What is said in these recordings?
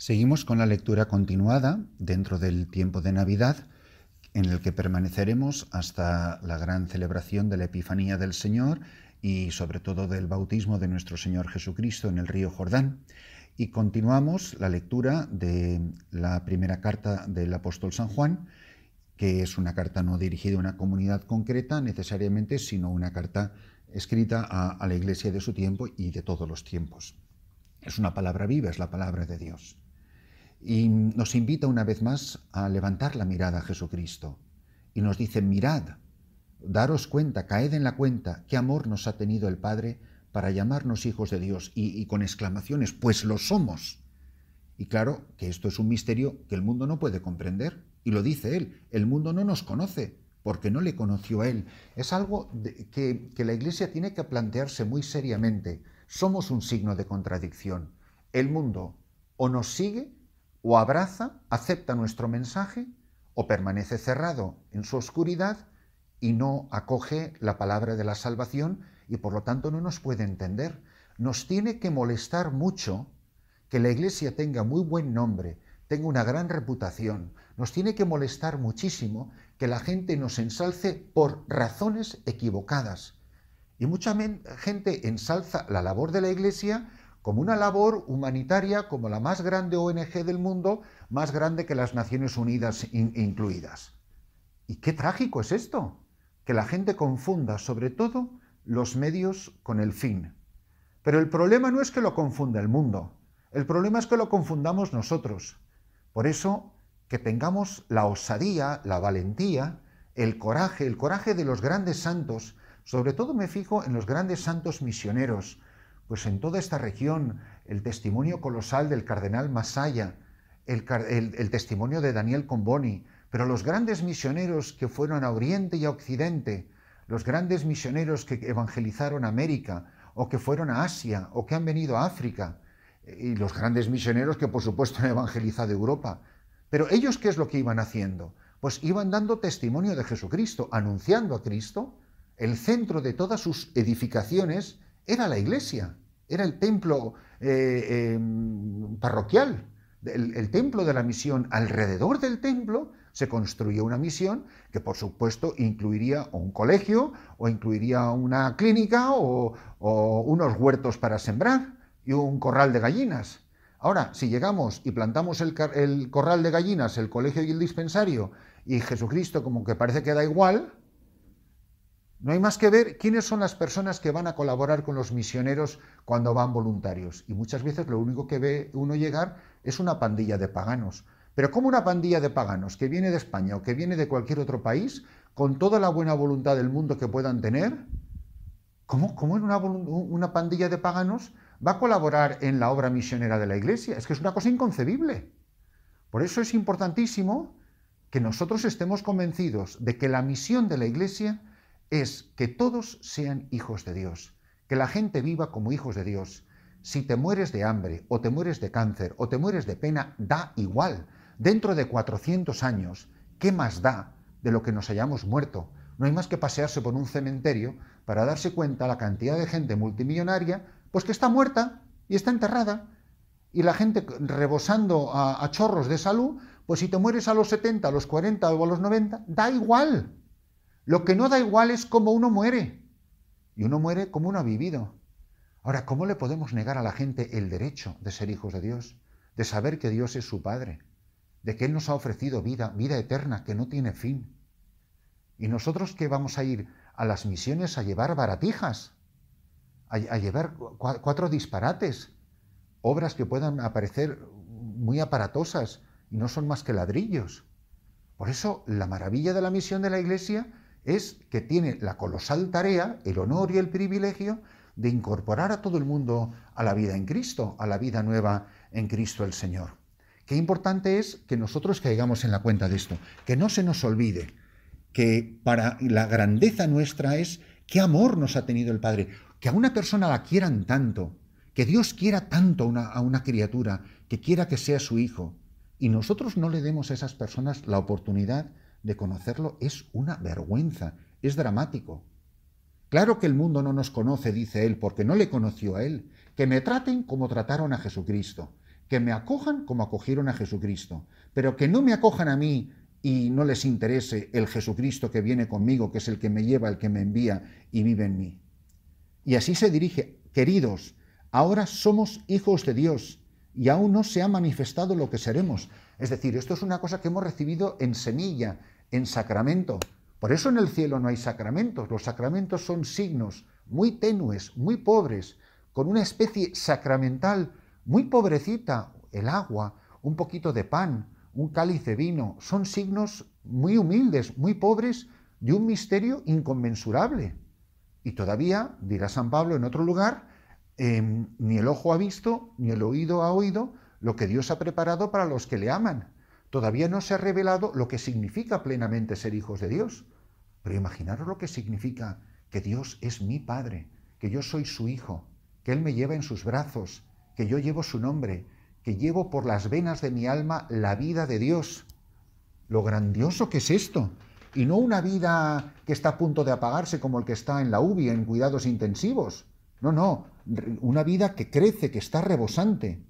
Seguimos con la lectura continuada dentro del tiempo de Navidad, en el que permaneceremos hasta la gran celebración de la Epifanía del Señor y sobre todo del bautismo de nuestro Señor Jesucristo en el río Jordán. Y continuamos la lectura de la primera carta del apóstol San Juan, que es una carta no dirigida a una comunidad concreta necesariamente, sino una carta escrita a la iglesia de su tiempo y de todos los tiempos. Es una palabra viva, es la palabra de Dios. Y nos invita una vez más a levantar la mirada a Jesucristo. Y nos dice, mirad, daros cuenta, caed en la cuenta, qué amor nos ha tenido el Padre para llamarnos hijos de Dios. Y con exclamaciones, pues lo somos. Y claro que esto es un misterio que el mundo no puede comprender. Y lo dice él, el mundo no nos conoce porque no le conoció a él. Es algo que la Iglesia tiene que plantearse muy seriamente. Somos un signo de contradicción. El mundo o nos sigue o abraza, acepta nuestro mensaje, o permanece cerrado en su oscuridad y no acoge la palabra de la salvación y por lo tanto no nos puede entender. Nos tiene que molestar mucho que la Iglesia tenga muy buen nombre, tenga una gran reputación. Nos tiene que molestar muchísimo que la gente nos ensalce por razones equivocadas. Y mucha gente ensalza la labor de la Iglesia como una labor humanitaria, como la más grande ONG del mundo, más grande que las Naciones Unidas incluidas. Y qué trágico es esto, que la gente confunda sobre todo los medios con el fin. Pero el problema no es que lo confunda el mundo, el problema es que lo confundamos nosotros. Por eso, que tengamos la osadía, la valentía, el coraje de los grandes santos. Sobre todo me fijo en los grandes santos misioneros, pues en toda esta región, el testimonio colosal del cardenal Masaya, el testimonio de Daniel Comboni, pero los grandes misioneros que fueron a Oriente y a Occidente, los grandes misioneros que evangelizaron América, o que fueron a Asia, o que han venido a África, y los grandes misioneros que por supuesto han evangelizado Europa. Pero ellos, ¿qué es lo que iban haciendo? Pues iban dando testimonio de Jesucristo, anunciando a Cristo. El centro de todas sus edificaciones era la iglesia, era el templo parroquial, el templo de la misión. Alrededor del templo se construyó una misión que por supuesto incluiría un colegio, o incluiría una clínica, o unos huertos para sembrar y un corral de gallinas. Ahora, si llegamos y plantamos el corral de gallinas, el colegio y el dispensario, y Jesucristo como que parece que da igual, no hay más que ver quiénes son las personas que van a colaborar con los misioneros cuando van voluntarios. Y muchas veces lo único que ve uno llegar es una pandilla de paganos. Pero ¿cómo una pandilla de paganos que viene de España o que viene de cualquier otro país, con toda la buena voluntad del mundo que puedan tener, cómo una pandilla de paganos va a colaborar en la obra misionera de la Iglesia? Es que es una cosa inconcebible. Por eso es importantísimo que nosotros estemos convencidos de que la misión de la Iglesia es que todos sean hijos de Dios, que la gente viva como hijos de Dios. Si te mueres de hambre, o te mueres de cáncer, o te mueres de pena, da igual. Dentro de 400 años, ¿qué más da de lo que nos hayamos muerto? No hay más que pasearse por un cementerio para darse cuenta la cantidad de gente multimillonaria, pues que está muerta y está enterrada. Y la gente rebosando a chorros de salud, pues si te mueres a los 70, a los 40 o a los 90, da igual. Lo que no da igual es cómo uno muere. Y uno muere como uno ha vivido. Ahora, ¿cómo le podemos negar a la gente el derecho de ser hijos de Dios? De saber que Dios es su Padre. De que Él nos ha ofrecido vida eterna que no tiene fin. Y nosotros que vamos a ir a las misiones a llevar baratijas, a llevar cuatro disparates, obras que puedan parecer muy aparatosas y no son más que ladrillos. Por eso, la maravilla de la misión de la Iglesia es que tiene la colosal tarea, el honor y el privilegio de incorporar a todo el mundo a la vida en Cristo, a la vida nueva en Cristo el Señor. Qué importante es que nosotros caigamos en la cuenta de esto, que no se nos olvide que para la grandeza nuestra es qué amor nos ha tenido el Padre, que a una persona la quieran tanto, que Dios quiera tanto a una criatura, que quiera que sea su hijo, y nosotros no le demos a esas personas la oportunidad de conocerlo, es una vergüenza, es dramático. Claro que el mundo no nos conoce, dice él, porque no le conoció a él. Que me traten como trataron a Jesucristo, que me acojan como acogieron a Jesucristo, pero que no me acojan a mí y no les interese el Jesucristo que viene conmigo, que es el que me lleva, el que me envía y vive en mí. Y así se dirige: queridos, ahora somos hijos de Dios y aún no se ha manifestado lo que seremos. Es decir, esto es una cosa que hemos recibido en semilla, en sacramento. Por eso en el cielo no hay sacramentos. Los sacramentos son signos muy tenues, muy pobres, con una especie sacramental muy pobrecita: el agua, un poquito de pan, un cáliz de vino. Son signos muy humildes, muy pobres, de un misterio inconmensurable. Y todavía, dirá San Pablo en otro lugar, ni el ojo ha visto, ni el oído ha oído lo que Dios ha preparado para los que le aman. Todavía no se ha revelado lo que significa plenamente ser hijos de Dios. Pero imaginaros lo que significa que Dios es mi Padre, que yo soy su Hijo, que Él me lleva en sus brazos, que yo llevo su nombre, que llevo por las venas de mi alma la vida de Dios. Lo grandioso que es esto. Y no una vida que está a punto de apagarse como el que está en la UBI, en cuidados intensivos. No, una vida que crece, que está rebosante.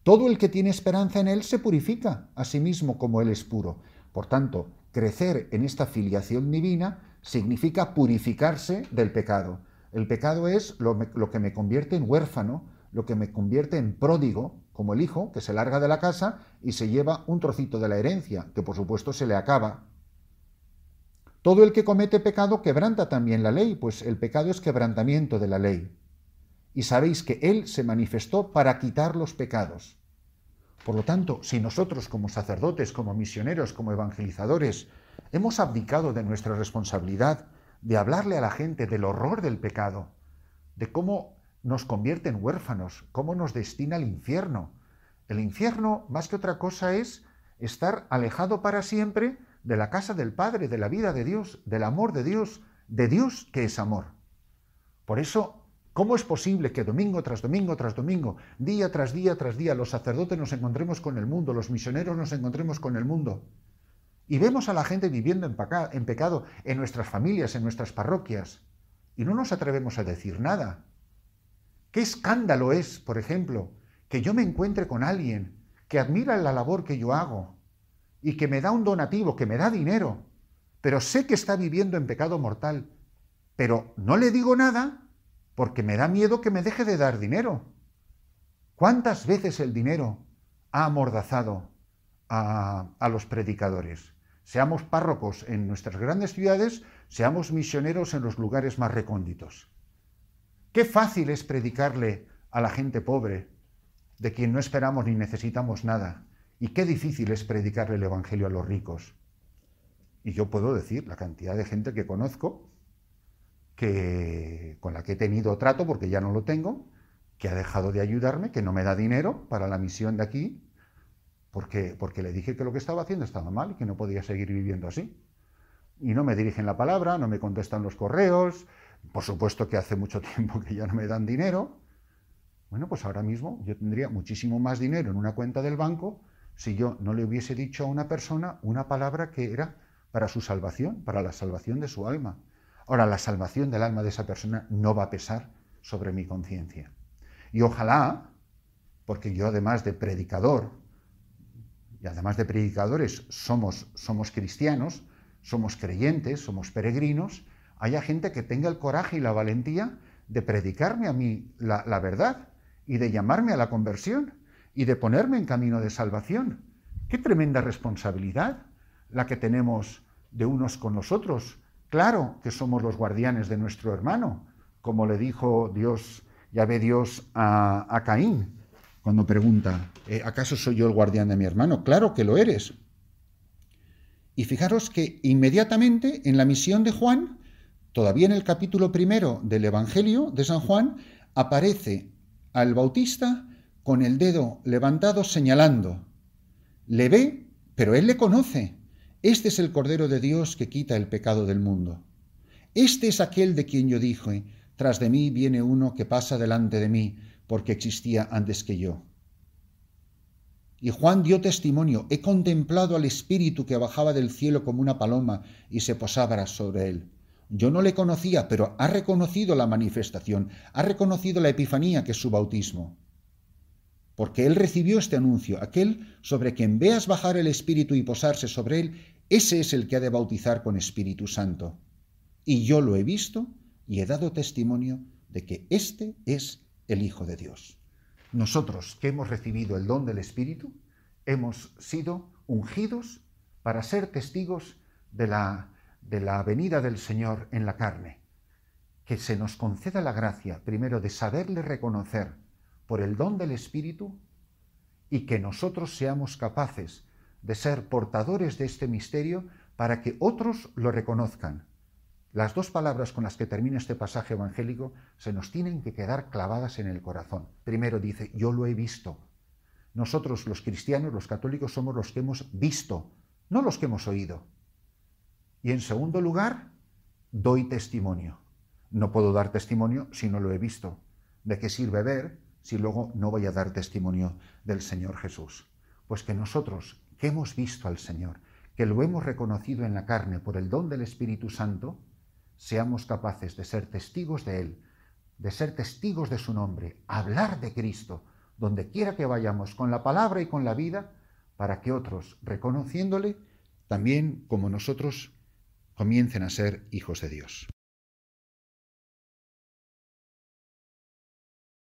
Todo el que tiene esperanza en Él se purifica a sí mismo como Él es puro. Por tanto, crecer en esta filiación divina significa purificarse del pecado. El pecado es lo que me convierte en huérfano, lo que me convierte en pródigo, como el hijo que se larga de la casa y se lleva un trocito de la herencia, que por supuesto se le acaba. Todo el que comete pecado quebranta también la ley, pues el pecado es quebrantamiento de la ley. Y sabéis que Él se manifestó para quitar los pecados. Por lo tanto, si nosotros como sacerdotes, como misioneros, como evangelizadores, hemos abdicado de nuestra responsabilidad de hablarle a la gente del horror del pecado, de cómo nos convierte en huérfanos, cómo nos destina al infierno. El infierno, más que otra cosa, es estar alejado para siempre de la casa del Padre, de la vida de Dios, del amor de Dios que es amor. Por eso, ¿cómo es posible que domingo tras domingo tras domingo, día tras día tras día, los sacerdotes nos encontremos con el mundo, los misioneros nos encontremos con el mundo? Y vemos a la gente viviendo en pecado en nuestras familias, en nuestras parroquias, y no nos atrevemos a decir nada. ¿Qué escándalo es, por ejemplo, que yo me encuentre con alguien que admira la labor que yo hago y que me da un donativo, que me da dinero, pero sé que está viviendo en pecado mortal, pero no le digo nada porque me da miedo que me deje de dar dinero? ¿Cuántas veces el dinero ha amordazado a los predicadores? Seamos párrocos en nuestras grandes ciudades, seamos misioneros en los lugares más recónditos. Qué fácil es predicarle a la gente pobre, de quien no esperamos ni necesitamos nada, y qué difícil es predicarle el Evangelio a los ricos. Y yo puedo decir la cantidad de gente que conozco, con la que he tenido trato, porque ya no lo tengo, que ha dejado de ayudarme, que no me da dinero para la misión de aquí, porque le dije que lo que estaba haciendo estaba mal y que no podía seguir viviendo así. Y no me dirigen la palabra, no me contestan los correos, por supuesto que hace mucho tiempo que ya no me dan dinero. Bueno, pues ahora mismo yo tendría muchísimo más dinero en una cuenta del banco si yo no le hubiese dicho a una persona una palabra que era para su salvación, para la salvación de su alma. Ahora, la salvación del alma de esa persona no va a pesar sobre mi conciencia. Y ojalá, porque yo además de predicador, y además de predicadores somos cristianos, somos creyentes, somos peregrinos, haya gente que tenga el coraje y la valentía de predicarme a mí la verdad y de llamarme a la conversión y de ponerme en camino de salvación. ¡Qué tremenda responsabilidad la que tenemos de unos con los otros! Claro que somos los guardianes de nuestro hermano, como le dijo Yahvé Dios a Caín, cuando pregunta, ¿acaso soy yo el guardián de mi hermano? Claro que lo eres. Y fijaros que inmediatamente en la misión de Juan, todavía en el capítulo 1 del Evangelio de San Juan, aparece al Bautista con el dedo levantado señalando. Le ve, pero él le conoce. Este es el Cordero de Dios que quita el pecado del mundo. Este es aquel de quien yo dije, tras de mí viene uno que pasa delante de mí, porque existía antes que yo. Y Juan dio testimonio, he contemplado al Espíritu que bajaba del cielo como una paloma y se posaba sobre él. Yo no le conocía, pero ha reconocido la manifestación, ha reconocido la epifanía que es su bautismo. porque él recibió este anuncio. Aquel sobre quien veas bajar el Espíritu y posarse sobre él, ese es el que ha de bautizar con Espíritu Santo. Y yo lo he visto y he dado testimonio de que este es el Hijo de Dios. Nosotros que hemos recibido el don del Espíritu, hemos sido ungidos para ser testigos de la venida del Señor en la carne. Que se nos conceda la gracia, primero, de saberle reconocer por el don del Espíritu y que nosotros seamos capaces de ser portadores de este misterio para que otros lo reconozcan. Las dos palabras con las que termina este pasaje evangélico se nos tienen que quedar clavadas en el corazón. Primero dice, yo lo he visto. Nosotros los cristianos, los católicos, somos los que hemos visto, no los que hemos oído. Y en segundo lugar, doy testimonio. No puedo dar testimonio si no lo he visto. ¿De qué sirve ver si luego no voy a dar testimonio del Señor Jesús? Pues que nosotros, que hemos visto al Señor, que lo hemos reconocido en la carne por el don del Espíritu Santo, seamos capaces de ser testigos de Él, de ser testigos de su nombre, hablar de Cristo, donde quiera que vayamos, con la palabra y con la vida, para que otros, reconociéndole, también como nosotros, comiencen a ser hijos de Dios.